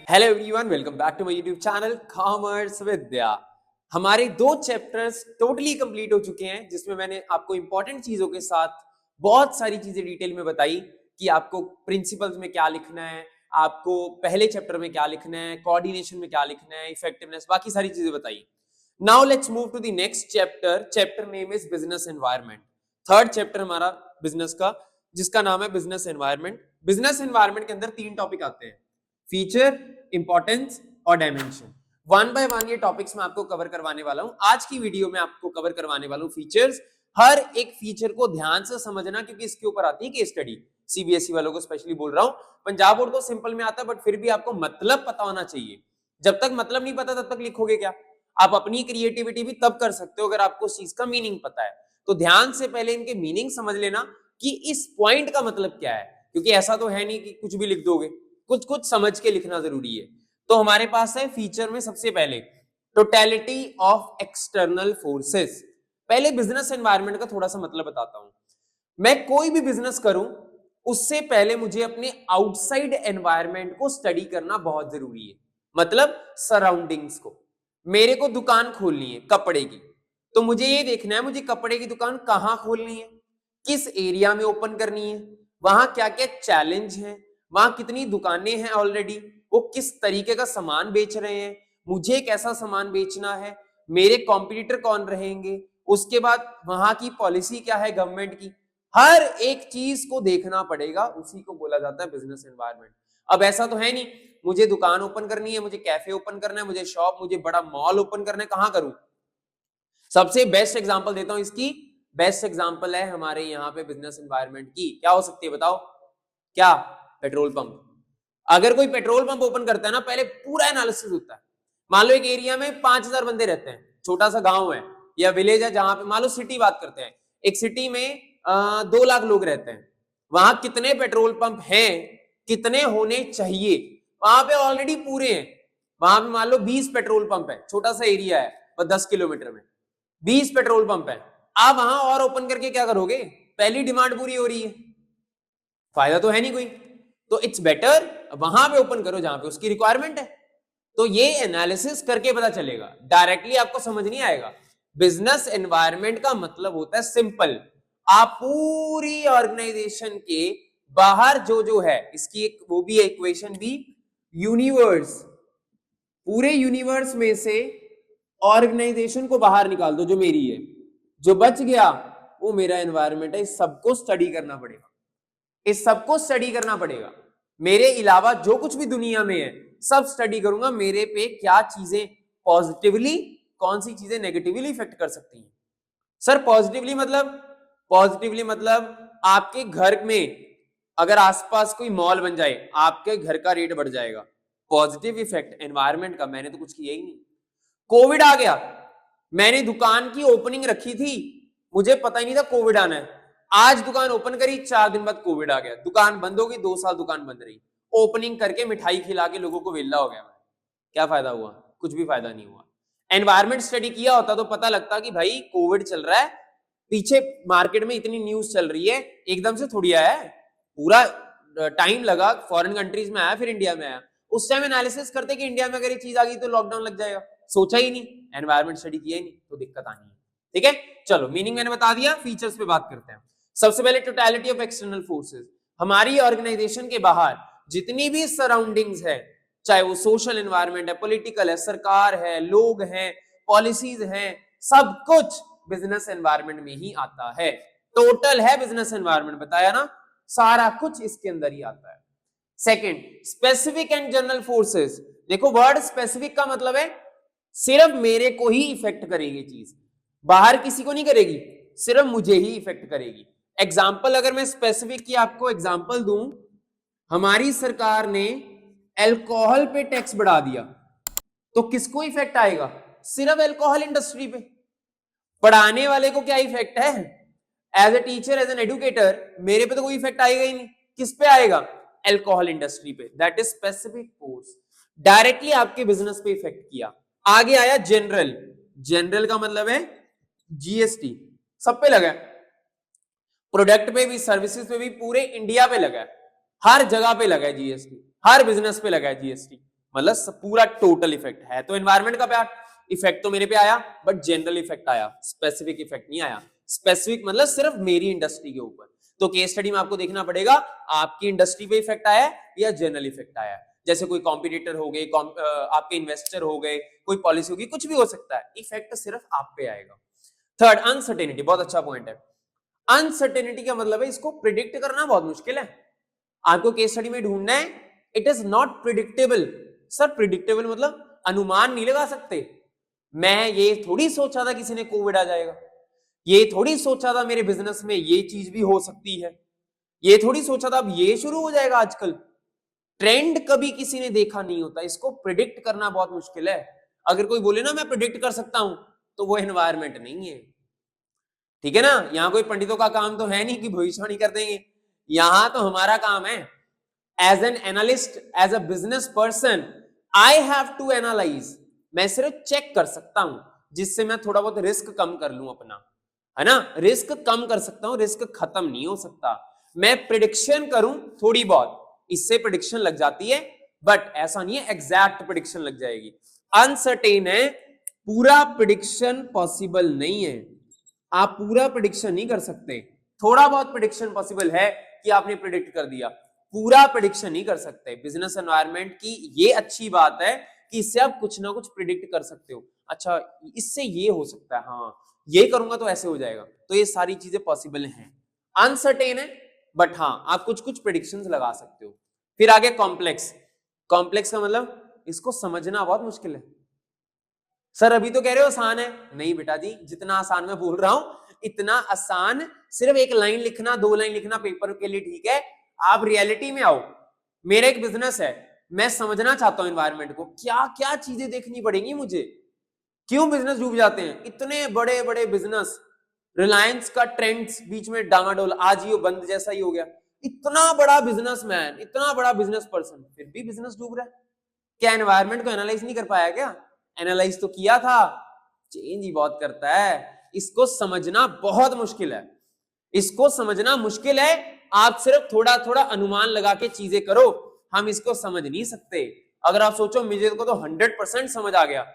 Hello everyone, welcome back to my YouTube channel commerce Vidya. हमारे 2 chapters totally complete हो चुके हैं, जिसमें मैंने आपको इंपॉर्टेंट चीजों के साथ बहुत सारी चीजें डिटेल में बताई कि आपको प्रिंसिपल्स में क्या लिखना है, आपको पहले चैप्टर में क्या लिखना है, कोऑर्डिनेशन में क्या लिखना है, इफेक्टिवनेस, बाकी सारी चीजें बताई। Now let's move to the next chapter. Chapter name is business environment. Third chapter हमारा बिजनेस का, जिसका नाम है बिजनेस एनवायरनमेंट। बिजनेस एनवायरनमेंट के अंदर 3 टॉपिक आते हैं: फीचर, इंपॉर्टेंस और डायमेंशन। वन बाय वन ये टॉपिक्स मैं आपको कवर करवाने वाला हूं। आज की वीडियो में आपको कवर करवाने वाला हूं फीचर्स। हर एक फीचर को ध्यान से समझना, क्योंकि इसके ऊपर आती है केस स्टडी। सीबीएसई वालों को स्पेशली बोल रहा हूं, पंजाब बोर्ड को सिंपल में आता है, बट फिर भी आपको मतलब पता होना चाहिए। जब तक मतलब नहीं पता तब तक लिखोगे क्या? आप अपनी क्रिएटिविटी भी तब कर सकते हो अगर आपको उस चीज का मीनिंग पता है। तो ध्यान से पहले इनके मीनिंग समझ लेना कि इस पॉइंट का मतलब क्या है, क्योंकि ऐसा तो है नहीं कि कुछ भी लिख दोगे, कुछ कुछ समझ के लिखना जरूरी है। तो हमारे पास है फीचर में सबसे पहले टोटलिटी ऑफ एक्सटर्नल फोर्सेस। पहले बिजनेस एनवायरनमेंट का थोड़ा सा मतलब बताता हूं। मैं कोई भी बिजनेस करूं उससे पहले मुझे अपने आउटसाइड एनवायरनमेंट को स्टडी करना बहुत जरूरी है, मतलब सराउंडिंग्स को। मेरे को दुकान खोलनी है कपड़े की, तो मुझे ये देखना है मुझे कपड़े की दुकान कहां खोलनी है, किस एरिया में ओपन करनी है, वहां क्या क्या चैलेंज है, वहां कितनी दुकानें हैं ऑलरेडी, वो किस तरीके का सामान बेच रहे हैं, मुझे कैसा सामान बेचना है, मेरे कॉम्पिटिटर कौन रहेंगे, उसके बाद वहां की पॉलिसी क्या है गवर्नमेंट की। हर एक चीज को देखना पड़ेगा, उसी को बोला जाता है बिजनेस एनवायरनमेंट। अब ऐसा तो है नहीं मुझे दुकान ओपन करनी है, मुझे कैफे ओपन करना है, मुझे शॉप, मुझे बड़ा मॉल ओपन करना है, कहां करूं? सबसे बेस्ट एग्जांपल देता हूं इसकी। बेस्ट एग्जांपल है हमारे यहाँ पे बिजनेस एनवायरनमेंट की, क्या हो सकती है बताओ? क्या? Petrol pump. अगर कोई पेट्रोल पंप ओपन करता है ना, पहले पूरा एनालिसिस होता है। मान लो एक एरिया में 5,000 बंदे रहते हैं, छोटा सा गांव है या विलेज है, जहां पे मान लो सिटी बात करते हैं, एक सिटी में 2 लाख लोग रहते हैं। वहां कितने पेट्रोल पंप हैं, कितने होने चाहिए? वहां पे ऑलरेडी पूरे हैं। वहां पे मान लो 20 पेट्रोल पंप है, छोटा सा एरिया है, बस 10 किलोमीटर में 20 पेट्रोल पंप है। आप वहां और ओपन करके क्या करोगे? पहली डिमांड पूरी हो रही है, फायदा तो है नहीं कोई। तो इट्स बेटर वहां पे ओपन करो जहां पे उसकी रिक्वायरमेंट है। तो ये एनालिसिस करके पता चलेगा, डायरेक्टली आपको समझ नहीं आएगा। बिजनेस एनवायरनमेंट का मतलब होता है सिंपल, आप पूरी ऑर्गेनाइजेशन के बाहर जो जो है, इसकी एक वो भी इक्वेशन भी, यूनिवर्स, पूरे यूनिवर्स में से ऑर्गेनाइजेशन को बाहर निकाल दो जो मेरी है, जो बच गया वो मेरा एनवायरनमेंट है। इस सबको स्टडी करना पड़ेगा, इस सबको स्टडी करना पड़ेगा। मेरे अलावा जो कुछ भी दुनिया में है सब स्टडी करूंगा, मेरे पे क्या चीजें पॉजिटिवली, कौन सी चीजें नेगेटिवली इफेक्ट कर सकती हैं। सर पॉजिटिवली मतलब? पॉजिटिवली मतलब आपके घर में अगर आसपास कोई मॉल बन जाए, आपके घर का रेट बढ़ जाएगा। पॉजिटिव इफेक्ट एनवायरनमेंट का। मैंने तो कुछ किया ही नहीं। कोविड आ गया, मैंने दुकान की ओपनिंग रखी थी, मुझे पता ही नहीं था कोविड आना है। आज दुकान ओपन करी, 4 दिन बाद कोविड आ गया, दुकान बंद हो गई, 2 साल दुकान बंद रही। ओपनिंग करके मिठाई खिला के लोगों को वेला हो गया। क्या फायदा हुआ? कुछ भी फायदा नहीं हुआ। एनवायरमेंट स्टडी किया होता तो पता लगता कि भाई कोविड चल रहा है, पीछे मार्केट में इतनी न्यूज चल रही है, एकदम से थोड़ी आया है, पूरा टाइम लगा, फॉरेन कंट्रीज में आया फिर इंडिया में आया। उस टाइम एनालिसिस करते कि इंडिया में अगर ये चीज आ गई तो लॉकडाउन लग जाएगा, सोचा ही नहीं, एनवायरमेंट स्टडी किया ही नहीं, तो दिक्कत आनी है। ठीक है, चलो मीनिंग मैंने बता दिया, फीचर्स पे बात करते हैं। सबसे पहले टोटलिटी ऑफ एक्सटर्नल फोर्सेस। हमारी ऑर्गेनाइजेशन के बाहर जितनी भी सराउंडिंग्स है, चाहे वो सोशल एनवायरनमेंट है, पॉलिटिकल है, सरकार है, लोग हैं, पॉलिसीज हैं, सब कुछ बिजनेस एनवायरनमेंट में ही आता है। टोटल है बिजनेस एनवायरनमेंट, बताया ना, सारा कुछ इसके अंदर ही आता है। Second, specific and general forces. देखो वर्ड स्पेसिफिक का मतलब है सिर्फ मेरे को ही इफेक्ट करेगी चीज, बाहर किसी को नहीं करेगी, सिर्फ मुझे ही इफेक्ट करेगी। एग्जाम्पल अगर मैं स्पेसिफिक की आपको एग्जाम्पल दूं, हमारी सरकार ने अल्कोहल पे टैक्स बढ़ा दिया, तो किसको इफेक्ट आएगा? सिर्फ अल्कोहल इंडस्ट्री पे। पढ़ाने वाले को क्या इफेक्ट है? As a teacher, as an educator, मेरे पे तो कोई इफेक्ट आएगा ही नहीं। किस पे आएगा? अल्कोहल इंडस्ट्री पे। That is specific force, directly आपके बिजनेस पे इफेक्ट किया। आगे आया जनरल। जनरल का मतलब है जीएसटी, सब पे लगा है, प्रोडक्ट पे भी, सर्विसेज पे भी, पूरे इंडिया पे लगा है, हर जगह पे लगा है जीएसटी, हर बिजनेस पे लगा है जीएसटी। मतलब पूरा टोटल इफेक्ट है। तो एनवायरमेंट का इफेक्ट तो मेरे पे आया, बट जनरल इफेक्ट आया, स्पेसिफिक इफेक्ट नहीं आया। स्पेसिफिक मतलब सिर्फ मेरी इंडस्ट्री के ऊपर। तो केस स्टडी में आपको देखना पड़ेगा आपकी इंडस्ट्री पे इफेक्ट आया या जनरल इफेक्ट आया। जैसे कोई कॉम्पिटिटर हो गए, आपके इन्वेस्टर हो गए, कोई पॉलिसी होगी, कुछ भी हो सकता है, इफेक्ट सिर्फ आप पे आएगा। थर्ड, अनसर्टेनिटी, बहुत अच्छा पॉइंट है। अनसर्टेनिटी का मतलब है इसको प्रिडिक्ट करना बहुत मुश्किल है। आपको केस स्टडी में ढूंढना है, it is not predictable. Sir predictable मतलब अनुमान नहीं लगा सकते। मैं ये थोड़ी सोचा था किसी ने कोविड आ जाएगा, ये थोड़ी सोचा था मेरे बिजनेस में ये चीज भी हो सकती है, ये थोड़ी सोचा था अब ये शुरू हो जाएगा। आजकल ट्रेंड कभी किसी ने देखा नहीं होता, इसको प्रिडिक्ट करना बहुत मुश्किल है। अगर कोई बोले ना मैं प्रिडिक्ट कर सकता हूं, तो वो एनवायरमेंट नहीं है। ठीक है ना, यहां कोई पंडितों का काम तो है नहीं कि भविष्यवाणी कर देंगे। यहां तो हमारा काम है as an analyst, as a business person, I have to analyse. मैं सिर्फ चेक कर सकता हूं, जिससे मैं थोड़ा बहुत रिस्क कम कर लूं अपना, है ना। रिस्क कम कर सकता हूं, रिस्क खत्म नहीं हो सकता। मैं प्रिडिक्शन करूं थोड़ी बहुत, इससे प्रिडिक्शन लग जाती है, बट ऐसा नहीं है एग्जैक्ट प्रिडिक्शन लग जाएगी। अनसर्टेन है, पूरा प्रिडिक्शन पॉसिबल नहीं है। आप पूरा प्रिडिक्शन नहीं कर सकते। थोड़ा बहुत प्रिडिक्शन पॉसिबल है कि आपने प्रिडिक्ट कर दिया, पूरा प्रिडिक्शन नहीं कर सकते। बिजनेस एनवायरनमेंट की ये अच्छी बात है कि इससे आप कुछ ना कुछ प्रिडिक्ट कर सकते हो। अच्छा इससे ये हो सकता है, हाँ ये करूंगा तो ऐसे हो जाएगा, तो ये सारी चीजें पॉसिबल हैं। अनसर्टेन है, बट हाँ आप कुछ कुछ प्रिडिक्शंस लगा सकते हो। फिर आगे कॉम्प्लेक्स। कॉम्प्लेक्स का मतलब इसको समझना बहुत मुश्किल है। सर अभी तो कह रहे हो आसान है। नहीं बेटा जी, जितना आसान मैं बोल रहा हूं इतना आसान सिर्फ एक लाइन लिखना, 2 लाइन लिखना पेपर के लिए ठीक है। आप रियलिटी में आओ। मेरा एक बिजनेस है, मैं समझना चाहता हूं एनवायरनमेंट को, क्या क्या चीजें देखनी पड़ेंगी मुझे। क्यों बिजनेस डूब जाते हैं इतने बड़े बड़े बिजनेस। रिलायंस का ट्रेंड्स बीच में डामाडोल, आज ये बंद जैसा ही हो गया। इतना बड़ा बिजनेसमैन, इतना बड़ा बिजनेस पर्सन, फिर भी बिजनेस डूब रहा है। क्या एनवायरनमेंट को एनालाइज नहीं कर पाया क्या? एनालाइज तो किया था, चेंज ही बहुत करता है। इसको समझना बहुत मुश्किल है, इसको समझना मुश्किल है। आप सिर्फ थोड़ा थोड़ा अनुमान लगा के चीजें करो, हम इसको समझ नहीं सकते। अगर आप सोचो मुझे को तो 100% समझ आ गया,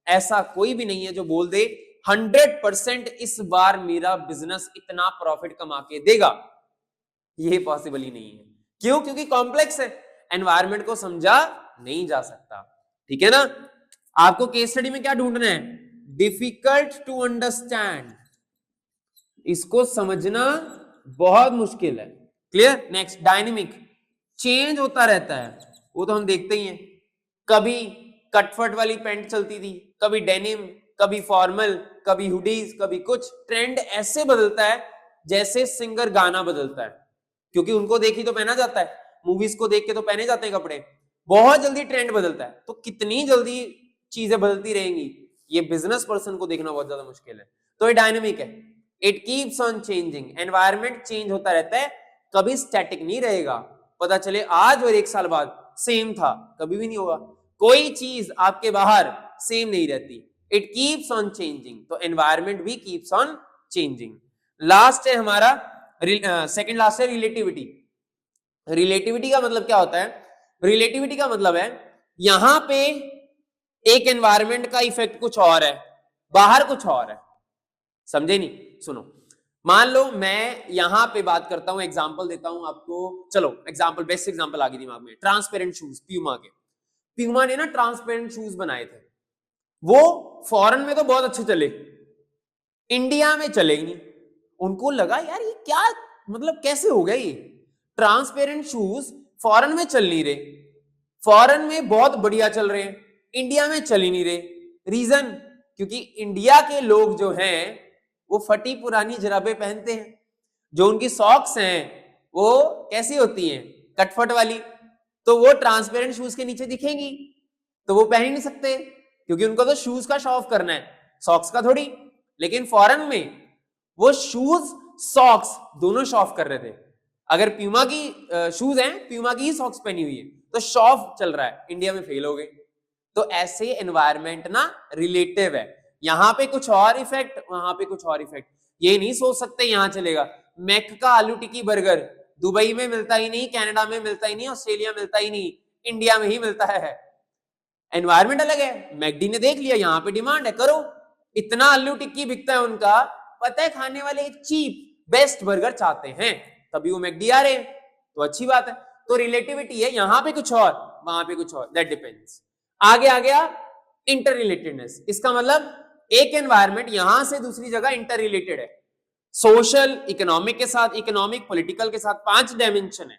ऐसा कोई भी नहीं है जो बोल दे 100% इस बार मेरा बिजनेस इतना प्रॉफिट कमा के देगा। ये पॉसिबल ही नहीं है। क्यों? क्योंकि कॉम्प्लेक्स है, एनवायरनमेंट को समझा नहीं जा सकता। ठीक है ना। आपको केस स्टडी में क्या ढूंढना है? डिफिकल्ट टू अंडरस्टैंड, इसको समझना बहुत मुश्किल है। क्लियर। नेक्स्ट, डायनेमिक, चेंज होता रहता है, वो तो हम देखते ही हैं। कभी कटफट वाली पैंट चलती थी, कभी डेनिम, कभी फॉर्मल, कभी हुडीज, कभी कुछ। ट्रेंड ऐसे बदलता है जैसे सिंगर गाना बदलता है, क्योंकि उनको देख ही तो पहना जाता है, मूवीज को देख के तो पहने जाते हैं कपड़े। बहुत जल्दी ट्रेंड बदलता है, तो कितनी जल्दी चीजें बदलती रहेंगी, ये बिजनेस पर्सन को देखना बहुत ज्यादा मुश्किल है। तो ये डायनेमिक है, it keeps on changing. Environment change होता रहता है, कभी स्टैटिक नहीं रहेगा। पता चले आज और 1 साल बाद सेम था, कभी भी नहीं होगा। कोई चीज आपके बाहर सेम नहीं रहती, इट कीप्स ऑन चेंजिंग। तो एनवायरनमेंट भी कीप्स ऑन चेंजिंग। लास्ट है हमारा सेकंड लास्ट है रिलेटिविटी। रिलेटिविटी का मतलब क्या होता है? रिलेटिविटी का मतलब है यहां पे एक एनवायरनमेंट का इफेक्ट कुछ और है, बाहर कुछ और है। समझे नहीं? सुनो, मान लो मैं यहां पे बात करता हूं, एग्जांपल देता हूं आपको। चलो एग्जांपल, बेस्ट एग्जांपल आ गई दिमाग में, ट्रांसपेरेंट शूज प्यूमा के। प्यूमा ने ना ट्रांसपेरेंट शूज बनाए थे, वो फॉरेन में तो बहुत अच्छे चले, इंडिया में चले ही नहीं। उनको लगा यार ये क्या, मतलब कैसे हो गया ये ट्रांसपेरेंट शूज फॉरेन में चल नहीं रहे, फॉरेन में बहुत बढ़िया चल रहे हैं, इंडिया में चल ही नहीं रहे। रीजन, क्योंकि इंडिया के लोग जो हैं वो फटी पुरानी जराबें पहनते हैं, जो उनकी सॉक्स हैं वो कैसी होती हैं, कटफट वाली, तो वो ट्रांसपेरेंट शूज के नीचे दिखेंगी, तो वो पहन ही नहीं सकते, क्योंकि उनको तो शूज का शो ऑफ करना है, सॉक्स का थोड़ी। लेकिन फॉरेन में वो शूज सॉक्स दोनों शो ऑफ कर रहे थे। अगर प्यूमा की शूज हैं, प्यूमा की ही सॉक्स पहनी हुई है, तो शो ऑफ चल रहा है, इंडिया में फेल हो गए। तो ऐसे एनवायरनमेंट ना रिलेटिव है, यहां पे कुछ और इफेक्ट, वहां पे कुछ और इफेक्ट। ये नहीं सोच सकते यहां चलेगा। मैक का आलू टिक्की बर्गर दुबई में मिलता ही नहीं, कनाडा में मिलता ही नहीं, ऑस्ट्रेलिया मिलता ही नहीं, इंडिया में ही मिलता है। एनवायरमेंट अलग है। मैकडी ने देख लिया यहाँ पे डिमांड है, करो। इतना आलू टिक्की बिकता है उनका, पता है खाने वाले चीप बेस्ट बर्गर चाहते हैं, तभी वो मैकडी आ रहे हैं, तो अच्छी बात है। तो रिलेटिविटी है, यहां पे कुछ और वहां पे कुछ और, दैट डिपेंड्स। आगे आ गया इंटर रिलेटेडनेस। इसका मतलब एक एनवायरमेंट यहां से दूसरी जगह इंटर रिलेटेड है, सोशल इकोनॉमिक के साथ, इकोनॉमिक पॉलिटिकल के साथ 5 डायमेंशन है,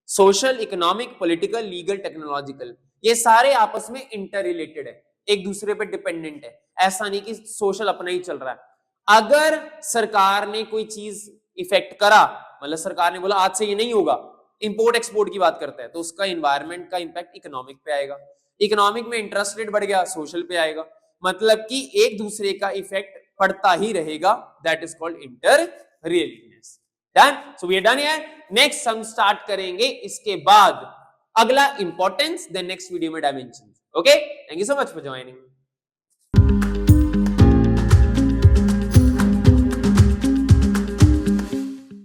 social economic political legal technological, ये सारे आपस में इंटर रिलेटेड है, एक दूसरे पे डिपेंडेंट है। ऐसा नहीं कि सोशल अपना ही चल रहा है। अगर सरकार ने कोई चीज इफेक्ट करा, मतलब सरकार ने बोला आज से ये नहीं होगा, इंपोर्ट एक्सपोर्ट की बात करता है, तो उसका इन्वायरमेंट का इंपैक्ट इकोनॉमिक पे आएगा। इकोनॉमिक में इंटरेस्ट रेट बढ़ गया, सोशल पे आएगा। मतलब कि एक दूसरे का इफेक्ट पड़ता ही रहेगा, that is called inter relatedness. Done? So we are done here. Next हम स्टार्ट करेंगे इसके बाद अगला इंपॉर्टेंस, देन नेक्स्ट वीडियो में dimension. Okay, thank you so much for joining.